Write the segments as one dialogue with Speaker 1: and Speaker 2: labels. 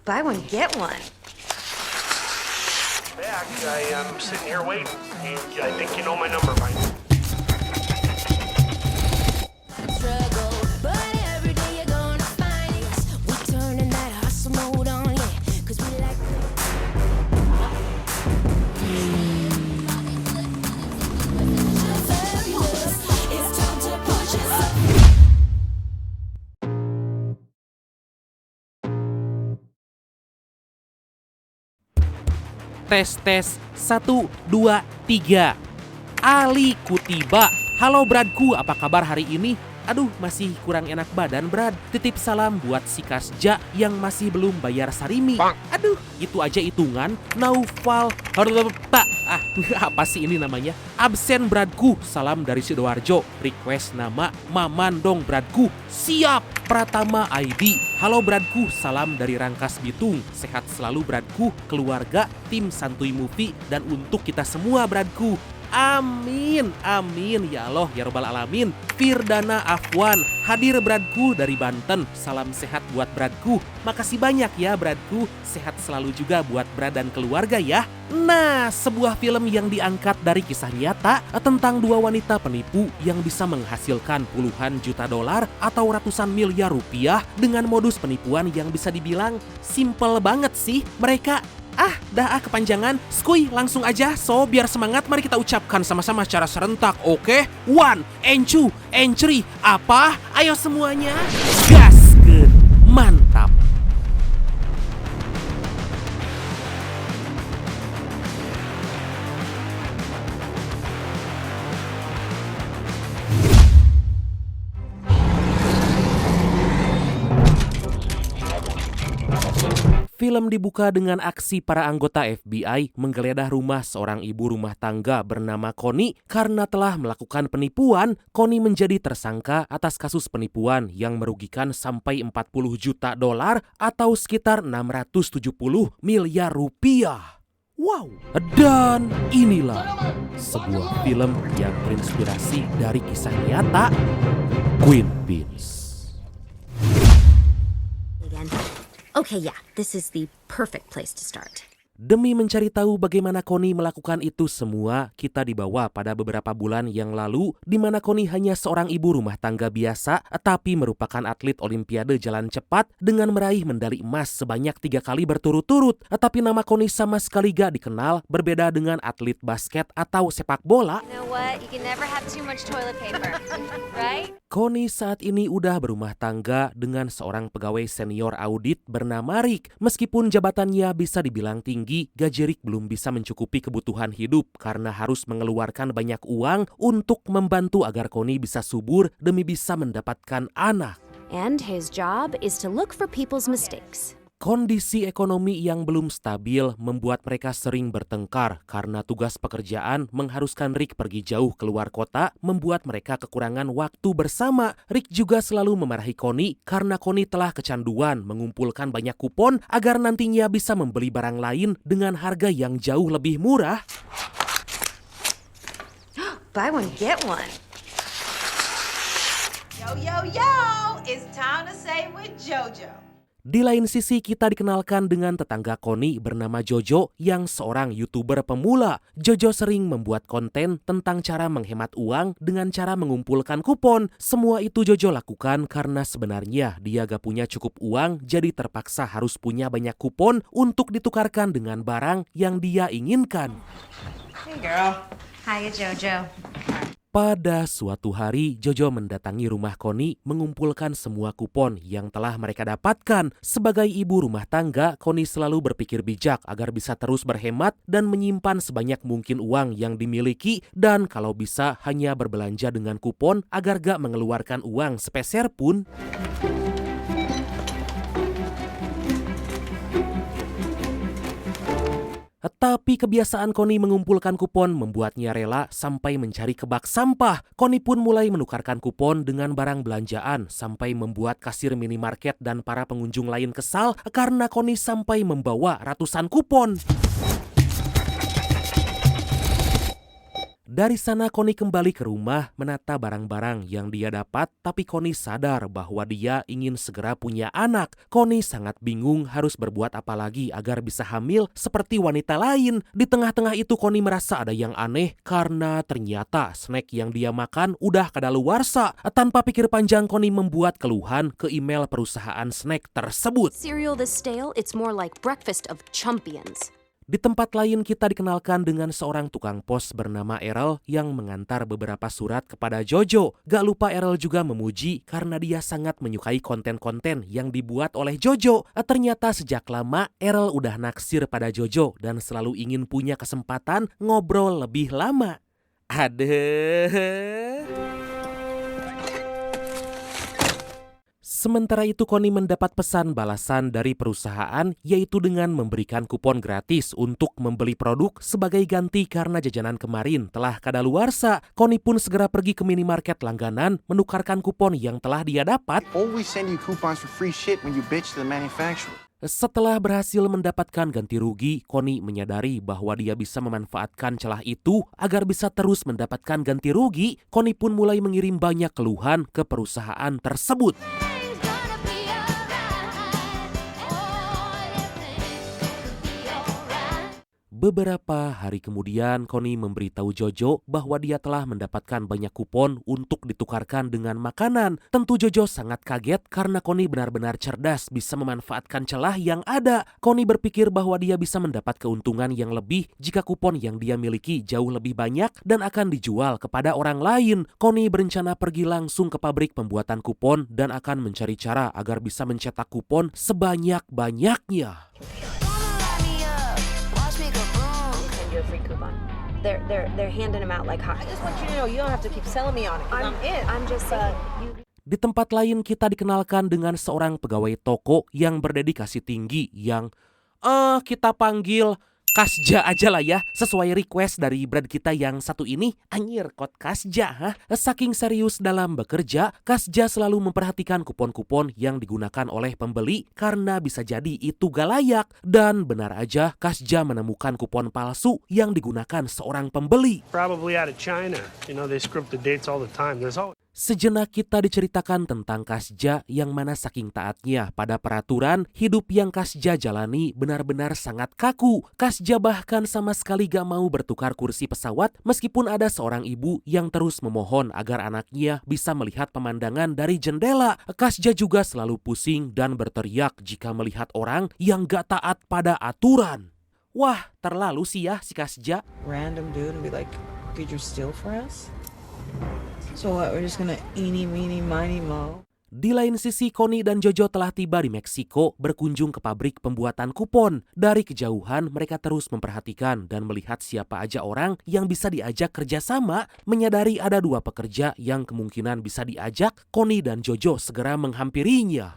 Speaker 1: Buy one, get one.
Speaker 2: Back, I'm sitting here waiting, and I think you know my number by now.
Speaker 3: Struggle, but every day you're gonna find it. We turning that hustle mode on, yeah, 'cause we like it's time to push yourself.
Speaker 4: Tes 1, 2, 3. Ali Kutiba. Halo Bradku, apa kabar hari ini? Aduh, masih kurang enak badan Brad. Titip salam buat si Kasja yang masih belum bayar sarimi. Aduh, itu aja hitungan. Naufal apa sih ini namanya? Absen Bradku. Salam dari Sidoarjo. Request nama Maman dong Bradku. Siap. Pratama ID. Halo Bradku, salam dari Rangkas Bitung. Sehat selalu Bradku, keluarga, tim Santuy Movie, dan untuk kita semua Bradku. Amin, amin ya Allah ya Robbal Alamin. Firdana Afwan, hadir Bradku dari Banten. Salam sehat buat Bradku. Makasih banyak ya Bradku. Sehat selalu juga buat Brad dan keluarga ya. Nah, sebuah film yang diangkat dari kisah nyata tentang dua wanita penipu yang bisa menghasilkan puluhan juta dolar atau ratusan miliar rupiah dengan modus penipuan yang bisa dibilang simple banget sih. Mereka dah kepanjangan. Skuy, langsung aja. So, biar semangat, mari kita ucapkan sama-sama secara serentak, oke? 1, and 2, and 3. Apa? Ayo semuanya. Gaskeun. Mantap. Film dibuka dengan aksi para anggota FBI menggeledah rumah seorang ibu rumah tangga bernama Connie karena telah melakukan penipuan. Connie menjadi tersangka atas kasus penipuan yang merugikan sampai 40 juta dolar atau sekitar 670 miliar rupiah. Wow, dan inilah sebuah film yang terinspirasi dari kisah nyata Queen Beans.
Speaker 1: Okay, yeah, this is the perfect place to start.
Speaker 4: Demi mencari tahu bagaimana Connie melakukan itu semua, kita dibawa pada beberapa bulan yang lalu di mana Connie hanya seorang ibu rumah tangga biasa tapi merupakan atlet olimpiade jalan cepat dengan meraih medali emas sebanyak 3 kali berturut-turut. Tapi nama Connie sama sekali gak dikenal, berbeda dengan atlet basket atau sepak bola.
Speaker 1: You know what? You can never have too much toilet paper, right?
Speaker 4: Connie saat ini udah berumah tangga dengan seorang pegawai senior audit bernama Rick. Meskipun jabatannya bisa dibilang tinggi, gaji Rick belum bisa mencukupi kebutuhan hidup karena harus mengeluarkan banyak uang untuk membantu agar Connie bisa subur demi bisa mendapatkan anak.
Speaker 1: And his job is to look for people's mistakes.
Speaker 4: Kondisi ekonomi yang belum stabil membuat mereka sering bertengkar karena tugas pekerjaan mengharuskan Rick pergi jauh keluar kota, membuat mereka kekurangan waktu bersama. Rick juga selalu memarahi Connie karena Connie telah kecanduan mengumpulkan banyak kupon agar nantinya bisa membeli barang lain dengan harga yang jauh lebih murah.
Speaker 1: Buy one, get one.
Speaker 5: Yo, yo, yo! It's time to save with JoJo.
Speaker 4: Di lain sisi kita dikenalkan dengan tetangga Connie bernama Jojo yang seorang YouTuber pemula. Jojo sering membuat konten tentang cara menghemat uang dengan cara mengumpulkan kupon. Semua itu Jojo lakukan karena sebenarnya dia gak punya cukup uang, jadi terpaksa harus punya banyak kupon untuk ditukarkan dengan barang yang dia inginkan.
Speaker 5: Hey, girl.
Speaker 1: Hiya, Jojo.
Speaker 4: Pada suatu hari, Jojo mendatangi rumah Connie mengumpulkan semua kupon yang telah mereka dapatkan. Sebagai ibu rumah tangga, Connie selalu berpikir bijak agar bisa terus berhemat dan menyimpan sebanyak mungkin uang yang dimiliki dan kalau bisa hanya berbelanja dengan kupon agar gak mengeluarkan uang sepeser pun. Tapi kebiasaan Connie mengumpulkan kupon membuatnya rela sampai mencari ke bak sampah. Connie pun mulai menukarkan kupon dengan barang belanjaan sampai membuat kasir minimarket dan para pengunjung lain kesal karena Connie sampai membawa ratusan kupon. Dari sana Connie kembali ke rumah menata barang-barang yang dia dapat, tapi Connie sadar bahwa dia ingin segera punya anak. Connie sangat bingung harus berbuat apa lagi agar bisa hamil seperti wanita lain. Di tengah-tengah itu Connie merasa ada yang aneh karena ternyata snack yang dia makan udah kadaluarsa. Tanpa pikir panjang Connie membuat keluhan ke email perusahaan snack tersebut.
Speaker 1: Cereal this stale, it's more like breakfast of champions.
Speaker 4: Di tempat lain kita dikenalkan dengan seorang tukang pos bernama Errol yang mengantar beberapa surat kepada Jojo. Gak lupa Errol juga memuji karena dia sangat menyukai konten-konten yang dibuat oleh Jojo. Ternyata sejak lama Errol udah naksir pada Jojo dan selalu ingin punya kesempatan ngobrol lebih lama. Adeh. Sementara itu Connie mendapat pesan balasan dari perusahaan yaitu dengan memberikan kupon gratis untuk membeli produk sebagai ganti karena jajanan kemarin telah kadaluarsa. Connie pun segera pergi ke minimarket langganan menukarkan kupon yang telah dia dapat.
Speaker 6: Always send you coupons for free shit when you bitch to the manufacturer.
Speaker 4: Setelah berhasil mendapatkan ganti rugi, Connie menyadari bahwa dia bisa memanfaatkan celah itu agar bisa terus mendapatkan ganti rugi. Connie pun mulai mengirim banyak keluhan ke perusahaan tersebut. Beberapa hari kemudian, Connie memberitahu Jojo bahwa dia telah mendapatkan banyak kupon untuk ditukarkan dengan makanan. Tentu Jojo sangat kaget karena Connie benar-benar cerdas bisa memanfaatkan celah yang ada. Connie berpikir bahwa dia bisa mendapat keuntungan yang lebih jika kupon yang dia miliki jauh lebih banyak dan akan dijual kepada orang lain. Connie berencana pergi langsung ke pabrik pembuatan kupon dan akan mencari cara agar bisa mencetak kupon sebanyak-banyaknya.
Speaker 7: Free coupon. They're handing them out like hot.
Speaker 5: I just want you to know you don't have to keep selling me on it. 'Cause I'm in.
Speaker 7: I'm just saying.
Speaker 4: Di tempat lain kita dikenalkan dengan seorang pegawai toko yang berdedikasi tinggi yang kita panggil Kasja aja lah ya, sesuai request dari brand kita yang satu ini. Anjir, kod Kasja. Saking serius dalam bekerja, Kasja selalu memperhatikan kupon-kupon yang digunakan oleh pembeli karena bisa jadi itu gak layak. Dan benar aja, Kasja menemukan kupon palsu yang digunakan seorang pembeli.
Speaker 2: Probably out of China. You know, they script the dates all the time. There's always...
Speaker 4: Sejenak kita diceritakan tentang Kasja yang mana saking taatnya pada peraturan, hidup yang Kasja jalani benar-benar sangat kaku. Kasja bahkan sama sekali gak mau bertukar kursi pesawat meskipun ada seorang ibu yang terus memohon agar anaknya bisa melihat pemandangan dari jendela. Kasja juga selalu pusing dan berteriak jika melihat orang yang gak taat pada aturan. Wah, terlalu sih ya si Kasja.
Speaker 8: Random dude and be like, could you steal for us? So what, we're just gonna eeny, meeny, miny, mo?
Speaker 4: Di lain sisi, Connie dan Jojo telah tiba di Meksiko berkunjung ke pabrik pembuatan kupon. Dari kejauhan, mereka terus memperhatikan dan melihat siapa aja orang yang bisa diajak kerjasama. Menyadari ada dua pekerja yang kemungkinan bisa diajak, Connie dan Jojo segera menghampirinya.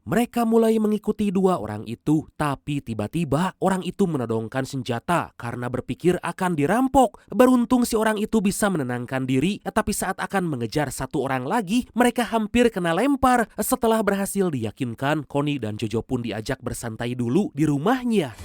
Speaker 4: Mereka mulai mengikuti dua orang itu, tapi tiba-tiba orang itu menodongkan senjata karena berpikir akan dirampok. Beruntung si orang itu bisa menenangkan diri, tapi saat akan mengejar satu orang lagi, mereka hampir kena lempar. Setelah berhasil diyakinkan, Connie dan Jojo pun diajak bersantai dulu di rumahnya.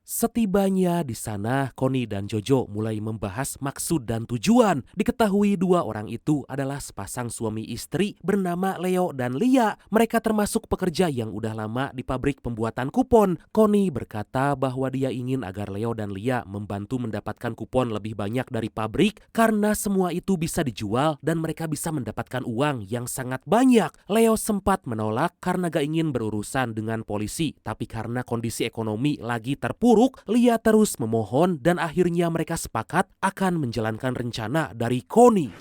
Speaker 4: Setibanya di sana, Connie dan Jojo mulai membahas maksud dan tujuan. Diketahui dua orang itu adalah sepasang suami istri bernama Leo dan Lia. Mereka termasuk pekerja yang udah lama di pabrik pembuatan kupon. Connie berkata bahwa dia ingin agar Leo dan Lia membantu mendapatkan kupon lebih banyak dari pabrik karena semua itu bisa dijual dan mereka bisa mendapatkan uang yang sangat banyak. Leo sempat menolak karena gak ingin berurusan dengan polisi, tapi karena kondisi ekonomi lagi terpuruk, Lia terus memohon dan akhirnya mereka sepakat akan menjalankan rencana dari Connie.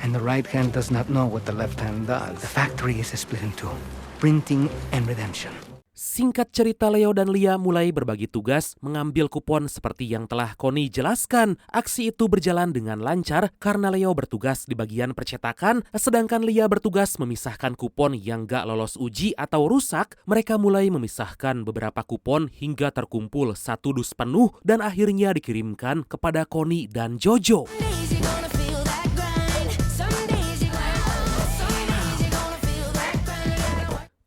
Speaker 9: And the right hand does not know what the left hand does. The factory is split in two, printing and redemption.
Speaker 4: Singkat cerita, Leo dan Lia mulai berbagi tugas mengambil kupon seperti yang telah Connie jelaskan. Aksi itu berjalan dengan lancar karena Leo bertugas di bagian percetakan, sedangkan Lia bertugas memisahkan kupon yang gak lolos uji atau rusak. Mereka mulai memisahkan beberapa kupon hingga terkumpul satu dus penuh dan akhirnya dikirimkan kepada Connie dan Jojo.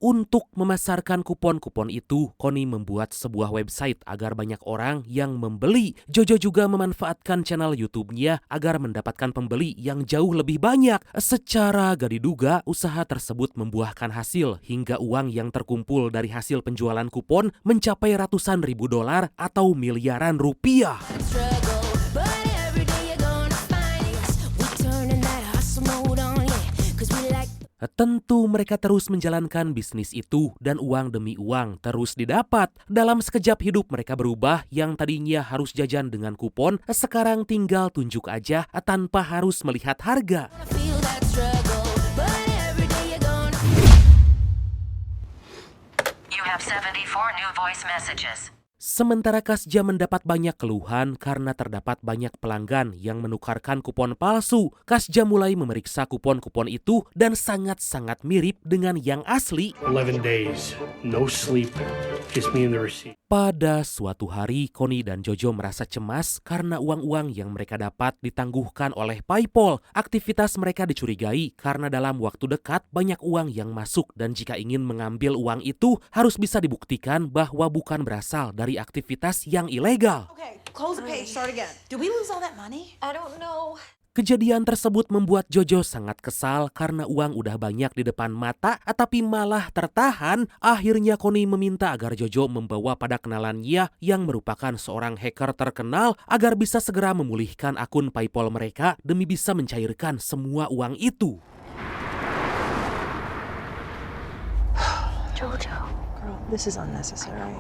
Speaker 4: Untuk memasarkan kupon-kupon itu, Connie membuat sebuah website agar banyak orang yang membeli. Jojo juga memanfaatkan channel YouTube-nya agar mendapatkan pembeli yang jauh lebih banyak. Secara gak diduga, usaha tersebut membuahkan hasil hingga uang yang terkumpul dari hasil penjualan kupon mencapai ratusan ribu dolar atau miliaran rupiah.
Speaker 3: Struggle, but every day you're gonna find it. We turning that hustle mode on, yeah. 'Cause we like
Speaker 4: Tentu mereka terus menjalankan bisnis itu dan uang demi uang terus didapat. Dalam sekejap hidup mereka berubah, yang tadinya harus jajan dengan kupon, sekarang tinggal tunjuk aja tanpa harus melihat harga.
Speaker 3: feel that struggle, but every day you're gonna
Speaker 10: You have 74 new voice messages.
Speaker 4: Sementara Kasja mendapat banyak keluhan karena terdapat banyak pelanggan yang menukarkan kupon palsu. Kasja mulai memeriksa kupon-kupon itu dan sangat-sangat mirip dengan yang asli.
Speaker 2: 11 days, no sleep, just me and the receipt.
Speaker 4: Pada suatu hari, Connie dan Jojo merasa cemas karena uang-uang yang mereka dapat ditangguhkan oleh PayPal. Aktivitas mereka dicurigai karena dalam waktu dekat banyak uang yang masuk dan jika ingin mengambil uang itu harus bisa dibuktikan bahwa bukan berasal dari aktivitas yang ilegal.
Speaker 5: Okay, close the page, start again. Did we lose all that money?
Speaker 7: I don't know.
Speaker 4: Kejadian tersebut membuat Jojo sangat kesal karena uang udah banyak di depan mata tapi malah tertahan. Akhirnya Connie meminta agar Jojo membawa pada kenalannya yang merupakan seorang hacker terkenal agar bisa segera memulihkan akun PayPal mereka demi bisa mencairkan semua uang itu.
Speaker 8: Jojo. Girl, this is unnecessary.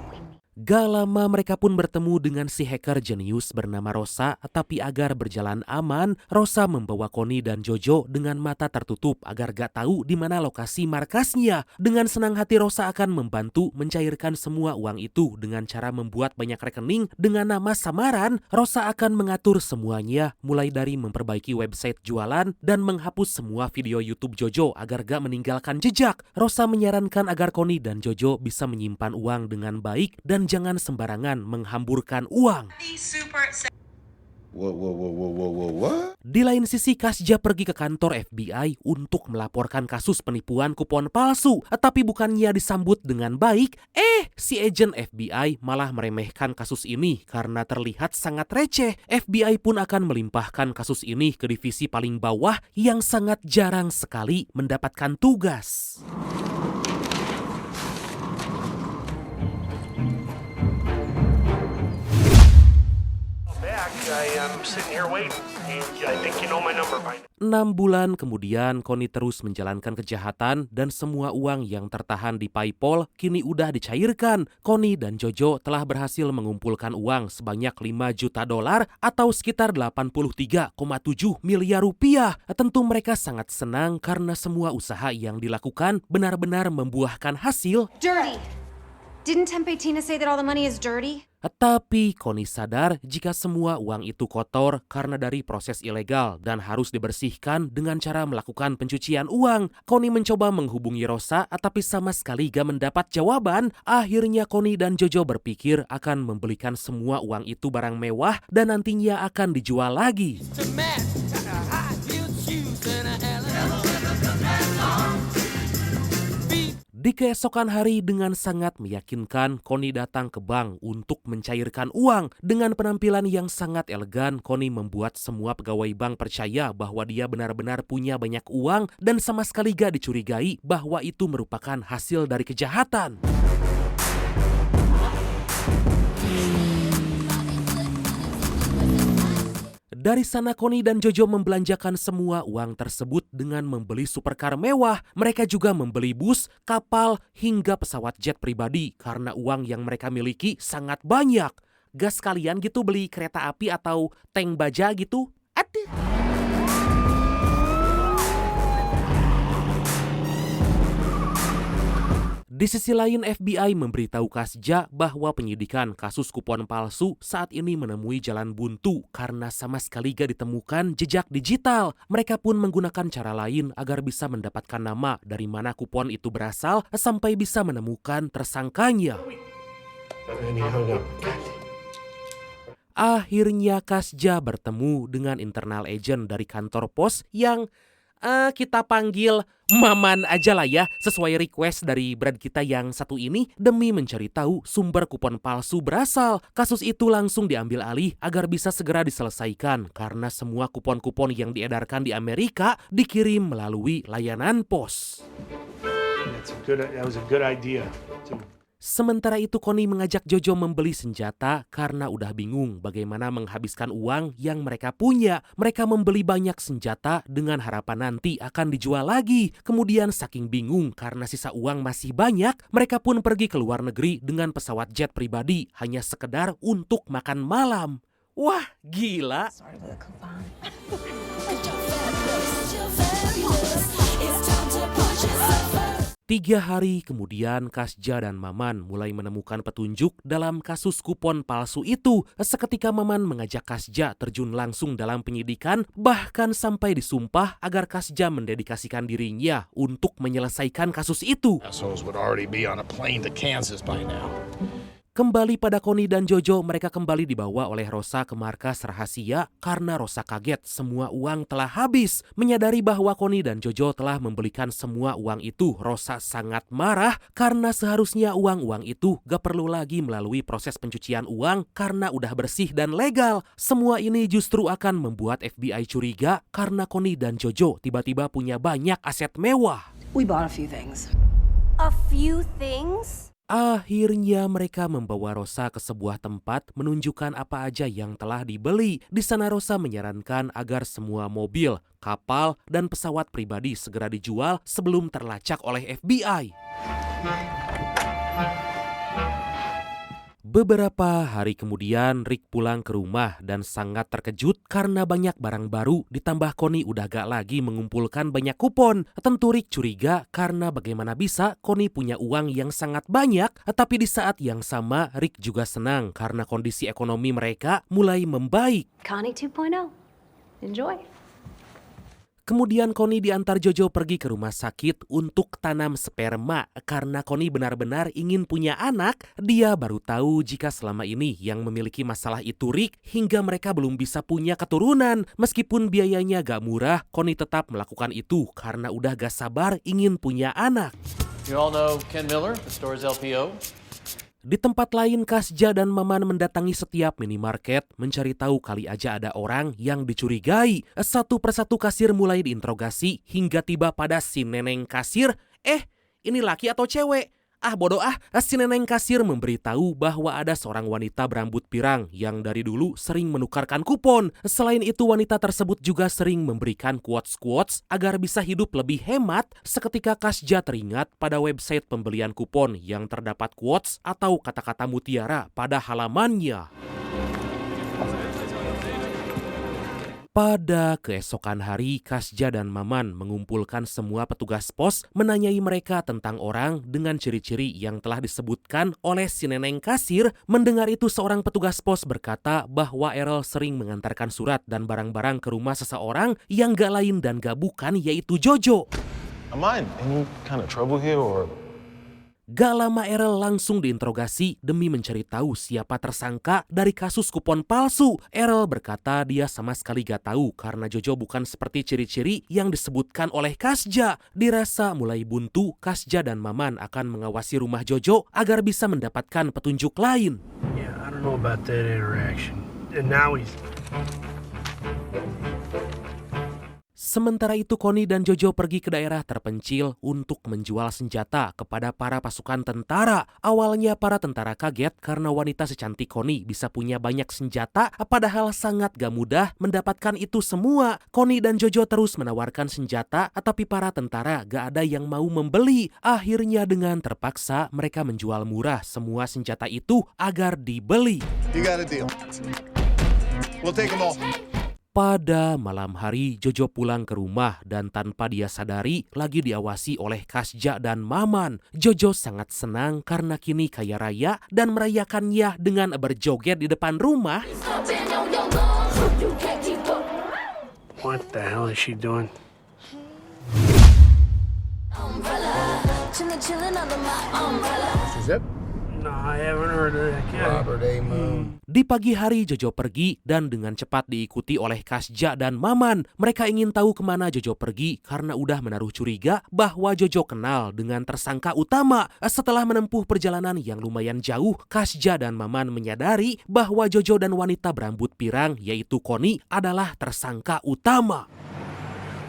Speaker 4: Gak lama mereka pun bertemu dengan si hacker jenius bernama Rosa, tapi agar berjalan aman, Rosa membawa Connie dan Jojo dengan mata tertutup agar gak tahu di mana lokasi markasnya. Dengan senang hati Rosa akan membantu mencairkan semua uang itu dengan cara membuat banyak rekening dengan nama samaran. Rosa akan mengatur semuanya, mulai dari memperbaiki website jualan dan menghapus semua video YouTube Jojo agar gak meninggalkan jejak. Rosa menyarankan agar Connie dan Jojo bisa menyimpan uang dengan baik dan jangan sembarangan menghamburkan uang.
Speaker 6: What?
Speaker 4: Di lain sisi, Kasja pergi ke kantor FBI untuk melaporkan kasus penipuan kupon palsu. Tapi bukannya disambut dengan baik, si agen FBI malah meremehkan kasus ini karena terlihat sangat receh. FBI pun akan melimpahkan kasus ini ke divisi paling bawah yang sangat jarang sekali mendapatkan tugas.
Speaker 2: I'm sitting here waiting, and I think you know my number by now.
Speaker 4: 6 bulan kemudian, Connie terus menjalankan kejahatan dan semua uang yang tertahan di PayPal kini udah dicairkan. Connie dan Jojo telah berhasil mengumpulkan uang sebanyak 5 juta dolar atau sekitar 83,7 miliar rupiah. Tentu mereka sangat senang karena semua usaha yang dilakukan benar-benar membuahkan hasil.
Speaker 1: Dirty. Didn't Tempe Tina say that all the money is dirty?
Speaker 4: Tapi Connie sadar jika semua uang itu kotor karena dari proses ilegal dan harus dibersihkan dengan cara melakukan pencucian uang. Connie mencoba menghubungi Rosa tapi sama sekali gak mendapat jawaban. Akhirnya Connie dan Jojo berpikir akan membelikan semua uang itu barang mewah dan nantinya akan dijual lagi. Di keesokan hari dengan sangat meyakinkan, Connie datang ke bank untuk mencairkan uang. Dengan penampilan yang sangat elegan, Connie membuat semua pegawai bank percaya bahwa dia benar-benar punya banyak uang dan sama sekali gak dicurigai bahwa itu merupakan hasil dari kejahatan. Dari sana Connie dan Jojo membelanjakan semua uang tersebut dengan membeli supercar mewah. Mereka juga membeli bus, kapal, hingga pesawat jet pribadi karena uang yang mereka miliki sangat banyak. Gas sekalian gitu beli kereta api atau tank baja gitu? Aduh. Di sisi lain, FBI memberitahu Kasja bahwa penyidikan kasus kupon palsu saat ini menemui jalan buntu karena sama sekali gak ditemukan jejak digital. Mereka pun menggunakan cara lain agar bisa mendapatkan nama dari mana kupon itu berasal sampai bisa menemukan tersangkanya. Akhirnya Kasja bertemu dengan internal agent dari kantor pos yang Kita panggil Maman aja lah ya, sesuai request dari Brad kita yang satu ini. Demi mencari tahu sumber kupon palsu berasal, kasus itu langsung diambil alih agar bisa segera diselesaikan karena semua kupon-kupon yang diedarkan di Amerika dikirim melalui layanan pos.
Speaker 2: That was a good idea.
Speaker 4: Sementara itu Connie mengajak Jojo membeli senjata karena udah bingung bagaimana menghabiskan uang yang mereka punya. Mereka membeli banyak senjata dengan harapan nanti akan dijual lagi. Kemudian saking bingung karena sisa uang masih banyak, mereka pun pergi ke luar negeri dengan pesawat jet pribadi hanya sekedar untuk makan malam. Wah, gila!
Speaker 8: Sorry for the coupon.
Speaker 4: 3 hari kemudian Kasja dan Maman mulai menemukan petunjuk dalam kasus kupon palsu itu. Seketika Maman mengajak Kasja terjun langsung dalam penyidikan, bahkan sampai disumpah agar Kasja mendedikasikan dirinya untuk menyelesaikan kasus itu.
Speaker 11: Assholes would already be on a plane to Kansas by now.
Speaker 4: Kembali pada Connie dan Jojo, mereka kembali dibawa oleh Rosa ke markas rahasia karena Rosa kaget semua uang telah habis. Menyadari bahwa Connie dan Jojo telah membelikan semua uang itu, Rosa sangat marah karena seharusnya uang-uang itu gak perlu lagi melalui proses pencucian uang karena udah bersih dan legal. Semua ini justru akan membuat FBI curiga karena Connie dan Jojo tiba-tiba punya banyak aset mewah.
Speaker 5: We bought a few things.
Speaker 7: A few things?
Speaker 4: Akhirnya mereka membawa Rosa ke sebuah tempat menunjukkan apa aja yang telah dibeli. Di sana Rosa menyarankan agar semua mobil, kapal, dan pesawat pribadi segera dijual sebelum terlacak oleh FBI. Beberapa hari kemudian Rick pulang ke rumah dan sangat terkejut karena banyak barang baru ditambah Connie udah gak lagi mengumpulkan banyak kupon. Tentu Rick curiga karena bagaimana bisa Connie punya uang yang sangat banyak, tapi di saat yang sama Rick juga senang karena kondisi ekonomi mereka mulai membaik.
Speaker 7: Connie 2.0. Enjoy.
Speaker 4: Kemudian Connie diantar Jojo pergi ke rumah sakit untuk tanam sperma. Karena Connie benar-benar ingin punya anak, dia baru tahu jika selama ini yang memiliki masalah itu Rick hingga mereka belum bisa punya keturunan. Meskipun biayanya gak murah, Connie tetap melakukan itu karena udah gak sabar ingin punya anak.
Speaker 12: You all know Ken Miller, the store's LPO?
Speaker 4: Di tempat lain, Kasja dan Maman mendatangi setiap minimarket mencari tahu kali aja ada orang yang dicurigai. Satu persatu kasir mulai diinterogasi hingga tiba pada si neneng kasir. Ini laki atau cewek? Bodoh si neneng kasir memberitahu bahwa ada seorang wanita berambut pirang yang dari dulu sering menukarkan kupon. Selain itu wanita tersebut juga sering memberikan quotes-quotes agar bisa hidup lebih hemat. Seketika Kasja teringat pada website pembelian kupon yang terdapat quotes atau kata-kata mutiara pada halamannya. Pada keesokan hari, Kasja dan Maman mengumpulkan semua petugas pos menanyai mereka tentang orang dengan ciri-ciri yang telah disebutkan oleh si neneng kasir. Mendengar itu seorang petugas pos berkata bahwa Errol sering mengantarkan surat dan barang-barang ke rumah seseorang yang gak lain dan gak bukan yaitu Jojo.
Speaker 11: Am I in any kind of trouble here or...
Speaker 4: Gak lama Errol langsung diinterogasi demi mencari tahu siapa tersangka dari kasus kupon palsu. Errol berkata dia sama sekali gak tahu karena Jojo bukan seperti ciri-ciri yang disebutkan oleh Kasja. Dirasa mulai buntu, Kasja dan Maman akan mengawasi rumah Jojo agar bisa mendapatkan petunjuk lain.
Speaker 2: Yeah, I don't know about that interaction. And now he's...
Speaker 4: Sementara itu Connie dan Jojo pergi ke daerah terpencil untuk menjual senjata kepada para pasukan tentara. Awalnya para tentara kaget karena wanita secantik Connie bisa punya banyak senjata, padahal sangat gak mudah mendapatkan itu semua. Connie dan Jojo terus menawarkan senjata, tapi para tentara gak ada yang mau membeli. Akhirnya dengan terpaksa mereka menjual murah semua senjata itu agar dibeli.
Speaker 11: You got a deal. We'll take them all.
Speaker 4: Pada malam hari, Jojo pulang ke rumah dan tanpa dia sadari lagi diawasi oleh Kasja dan Maman. Jojo sangat senang karena kini kaya raya dan merayakannya dengan berjoget di depan rumah.
Speaker 2: What the hell is she doing?
Speaker 11: Is that
Speaker 2: No, I haven't heard of that guy.
Speaker 11: Robert A. Moon.
Speaker 4: Di pagi hari Jojo pergi dan dengan cepat diikuti oleh Kasja dan Maman. Mereka ingin tahu kemana Jojo pergi karena udah menaruh curiga bahwa Jojo kenal dengan tersangka utama. Setelah menempuh perjalanan yang lumayan jauh, Kasja dan Maman menyadari bahwa Jojo dan wanita berambut pirang yaitu Connie adalah tersangka utama.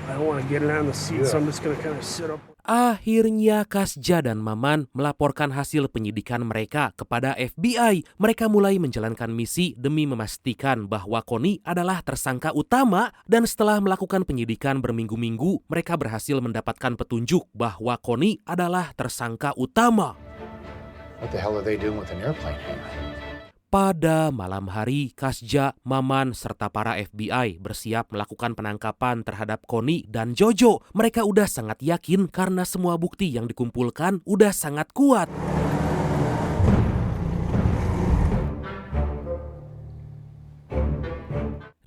Speaker 2: I don't want to get around the seat, so I'm just going to kind of sit up.
Speaker 4: Akhirnya Kasja dan Maman melaporkan hasil penyidikan mereka kepada FBI. Mereka mulai menjalankan misi demi memastikan bahwa Connie adalah tersangka utama dan setelah melakukan penyidikan berminggu-minggu, mereka berhasil mendapatkan petunjuk bahwa Connie adalah tersangka utama.
Speaker 11: What the hell are they doing with an airplane hangar?
Speaker 4: Pada malam hari, Kasja, Maman, serta para FBI bersiap melakukan penangkapan terhadap Connie dan Jojo. Mereka udah sangat yakin karena semua bukti yang dikumpulkan udah sangat kuat.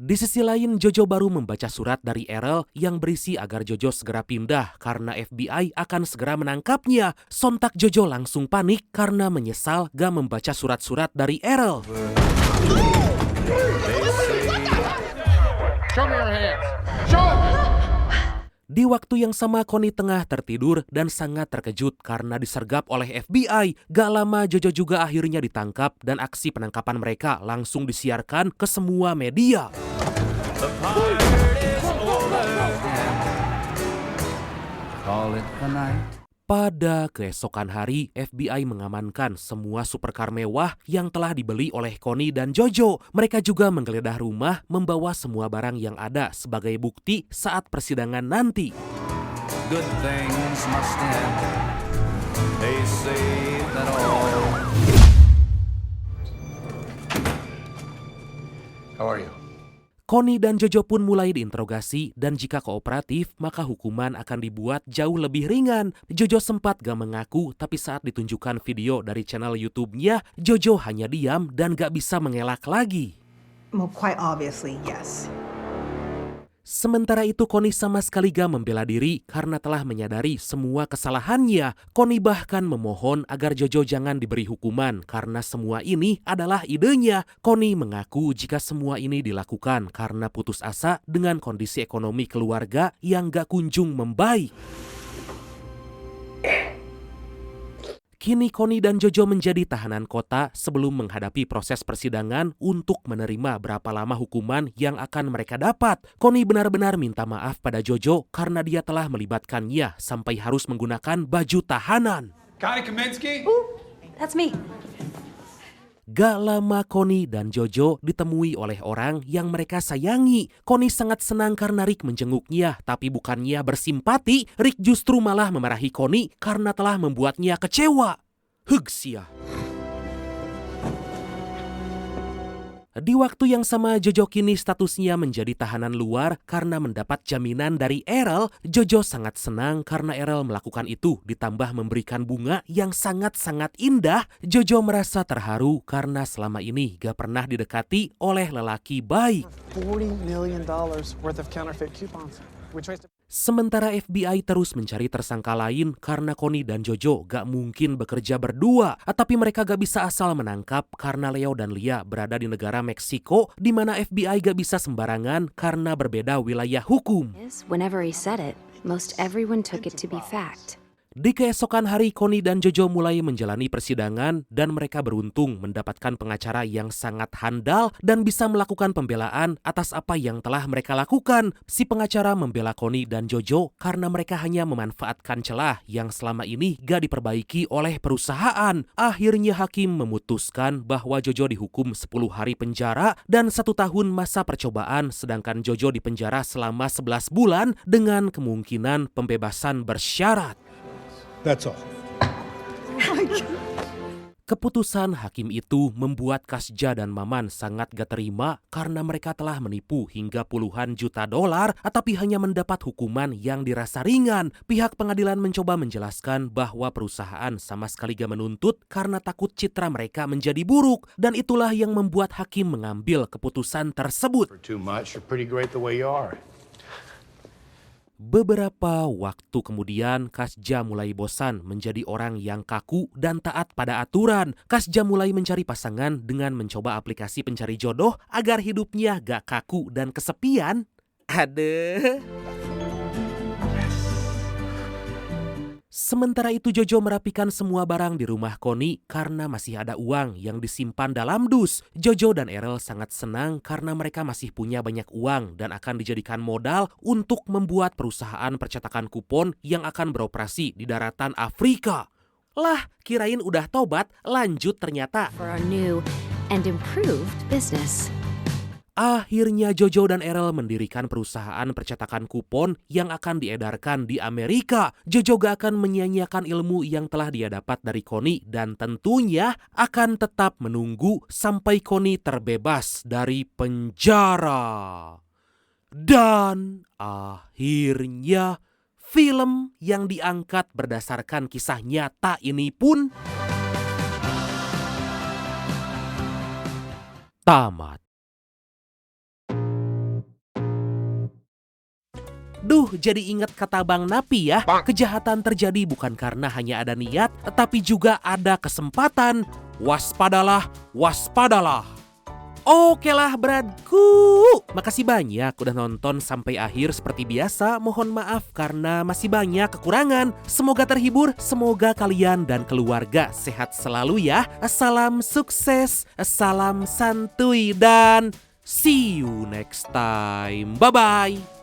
Speaker 4: Di sisi lain, Jojo baru membaca surat dari Errol yang berisi agar Jojo segera pindah karena FBI akan segera menangkapnya. Sontak Jojo langsung panik karena menyesal gak membaca surat-surat dari Errol.
Speaker 11: Show me your hands. Show me.
Speaker 4: Di waktu yang sama, Connie tengah tertidur dan sangat terkejut karena disergap oleh FBI. Gak lama Jojo juga akhirnya ditangkap dan aksi penangkapan mereka langsung disiarkan ke semua media.
Speaker 9: Call it a night.
Speaker 4: Pada keesokan hari, FBI mengamankan semua supercar mewah yang telah dibeli oleh Connie dan Jojo. Mereka juga menggeledah rumah, membawa semua barang yang ada sebagai bukti saat persidangan nanti.
Speaker 9: Good things must end. They say that all.
Speaker 11: How are you?
Speaker 4: Connie dan Jojo pun mulai diinterogasi dan jika kooperatif maka hukuman akan dibuat jauh lebih ringan. Jojo sempat gak mengaku tapi saat ditunjukkan video dari channel YouTube-nya, Jojo hanya diam dan gak bisa mengelak lagi.
Speaker 5: Well, quite obviously, yes.
Speaker 4: Sementara itu Connie sama sekali gak membela diri karena telah menyadari semua kesalahannya. Connie bahkan memohon agar Jojo jangan diberi hukuman karena semua ini adalah idenya. Connie mengaku jika semua ini dilakukan karena putus asa dengan kondisi ekonomi keluarga yang gak kunjung membaik. Kini Connie dan Jojo menjadi tahanan kota sebelum menghadapi proses persidangan untuk menerima berapa lama hukuman yang akan mereka dapat. Connie benar-benar minta maaf pada Jojo karena dia telah melibatkannya sampai harus menggunakan baju tahanan.
Speaker 11: Connie Kaminsky?
Speaker 7: That's me.
Speaker 4: Gak lama Connie dan Jojo ditemui oleh orang yang mereka sayangi. Connie sangat senang karena Rick menjenguknya, tapi bukannya bersimpati, Rick justru malah memarahi Connie karena telah membuatnya kecewa. Hugsia. Di waktu yang sama, Jojo kini statusnya menjadi tahanan luar karena mendapat jaminan dari Errol. Jojo sangat senang karena Errol melakukan itu, ditambah memberikan bunga yang sangat-sangat indah. Jojo merasa terharu karena selama ini gak pernah didekati oleh lelaki baik.
Speaker 6: $40 million worth of counterfeit coupons. We traced
Speaker 4: Sementara FBI terus mencari tersangka lain karena Connie dan Jojo gak mungkin bekerja berdua. Tapi mereka gak bisa asal menangkap karena Leo dan Lia berada di negara Meksiko di mana FBI gak bisa sembarangan karena berbeda wilayah hukum.
Speaker 7: Whenever he said it, most everyone took it to be fact.
Speaker 4: Di keesokan hari, Connie dan Jojo mulai menjalani persidangan dan mereka beruntung mendapatkan pengacara yang sangat handal dan bisa melakukan pembelaan atas apa yang telah mereka lakukan. Si pengacara membela Connie dan Jojo karena mereka hanya memanfaatkan celah yang selama ini gak diperbaiki oleh perusahaan. Akhirnya hakim memutuskan bahwa Jojo dihukum 10 hari penjara dan 1 tahun masa percobaan, sedangkan Jojo dipenjara selama 11 bulan dengan kemungkinan pembebasan bersyarat.
Speaker 11: That's all.
Speaker 4: Keputusan hakim itu membuat Kasja dan Maman sangat gak terima karena mereka telah menipu hingga puluhan juta dolar tapi hanya mendapat hukuman yang dirasa ringan. Pihak pengadilan mencoba menjelaskan bahwa perusahaan sama sekali gak menuntut karena takut citra mereka menjadi buruk dan itulah yang membuat hakim mengambil keputusan tersebut.
Speaker 11: Too much. You're pretty great the way you are.
Speaker 4: Beberapa waktu kemudian, Kasja mulai bosan menjadi orang yang kaku dan taat pada aturan. Kasja mulai mencari pasangan dengan mencoba aplikasi pencari jodoh agar hidupnya gak kaku dan kesepian. Aduh. Sementara itu Jojo merapikan semua barang di rumah Connie karena masih ada uang yang disimpan dalam dus. Jojo dan Errol sangat senang karena mereka masih punya banyak uang dan akan dijadikan modal untuk membuat perusahaan percetakan kupon yang akan beroperasi di daratan Afrika. Lah, kirain udah tobat, lanjut ternyata.
Speaker 1: For our new and improved business.
Speaker 4: Akhirnya Jojo dan Errol mendirikan perusahaan percetakan kupon yang akan diedarkan di Amerika. Jojo gak akan menyia-nyiakan ilmu yang telah dia dapat dari Connie dan tentunya akan tetap menunggu sampai Connie terbebas dari penjara. Dan akhirnya film yang diangkat berdasarkan kisah nyata ini pun tamat. Duh, jadi ingat kata Bang Napi ya, kejahatan terjadi bukan karena hanya ada niat, tetapi juga ada kesempatan. Waspadalah, waspadalah. Oke lah bradku, makasih banyak udah nonton sampai akhir. Seperti biasa, mohon maaf karena masih banyak kekurangan. Semoga terhibur, semoga kalian dan keluarga sehat selalu ya. Salam sukses, salam santuy, dan see you next time. Bye-bye.